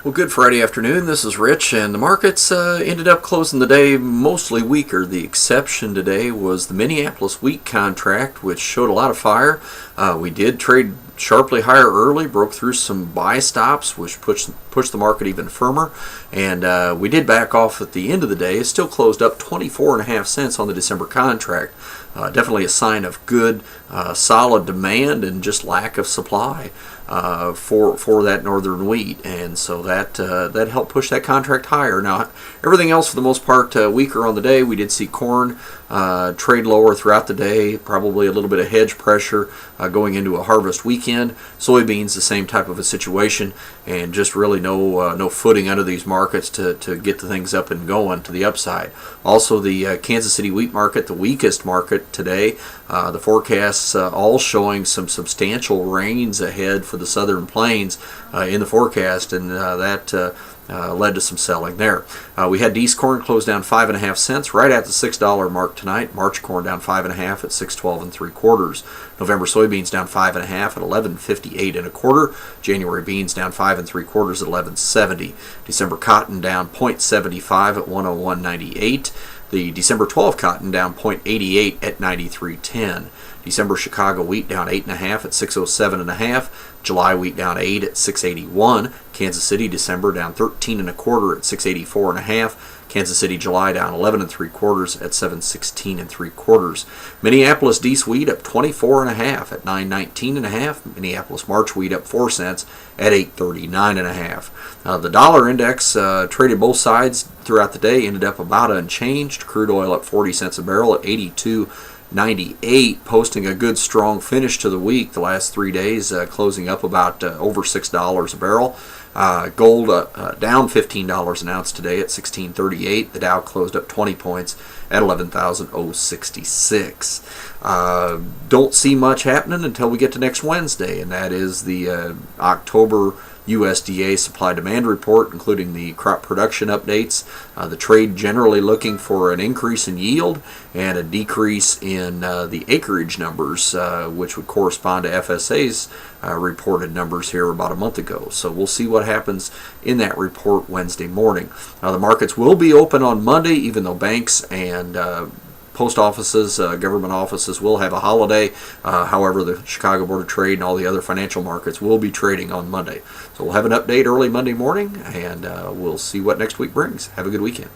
Well, good Friday afternoon. This is Rich, and the markets ended up closing the day mostly weaker. The exception today was the Minneapolis wheat contract, which showed a lot of fire. We did trade sharply higher early, broke through some buy stops, which pushed the market even firmer, and we did back off at the end of the day. It still closed up 24.5 cents on the December contract. Definitely a sign of good, solid demand and just lack of supply for that northern wheat, and so that helped push that contract higher. Now, everything else for the most part weaker on the day. We did see corn trade lower throughout the day, probably a little bit of hedge pressure going into a harvest weekend. Soybeans, the same type of a situation, and just really no footing under these markets to get the things up and going to the upside. Also, the Kansas City wheat market, the weakest market today. The forecasts all showing some substantial rains ahead for the southern plains in the forecast, and that led to some selling there. We had D's corn close down 5.5 cents, right at the $6 mark tonight. March corn down 5.5 at 6.12 3/4. November soybeans down 5.5 at 11.58 1/4. January beans down 5 3/4 at 11.70. December cotton down 0.75 at 101.98. The December 12 cotton down 0.88 at 93.10. December Chicago wheat down 8.5 at 607 1/2. July wheat down 8 at 681. Kansas City December down 13 1/4 at 684 1/2. Kansas City July down 11 3/4 at 716 3/4. Minneapolis Dees wheat up 24 1/2 at 919 1/2. Minneapolis March wheat up 4 cents at 839 1/2. The dollar index traded both sides throughout the day, ended up about unchanged. Crude oil up 40 cents a barrel at 82.98, posting a good strong finish to the week. The last 3 days closing up about over $6 a barrel. Gold down $15 an ounce today at 16.38. The Dow closed up 20 points at 11,066. Don't see much happening until we get to next Wednesday, and that is the October USDA supply-demand report, including the crop production updates. The trade generally looking for an increase in yield and a decrease in the acreage numbers, which would correspond to FSA's reported numbers here about a month ago. So we'll see what happens in that report Wednesday morning. The markets will be open on Monday, even though banks and post offices, government offices will have a holiday. However, the Chicago Board of Trade and all the other financial markets will be trading on Monday. So we'll have an update early Monday morning, and we'll see what next week brings. Have a good weekend.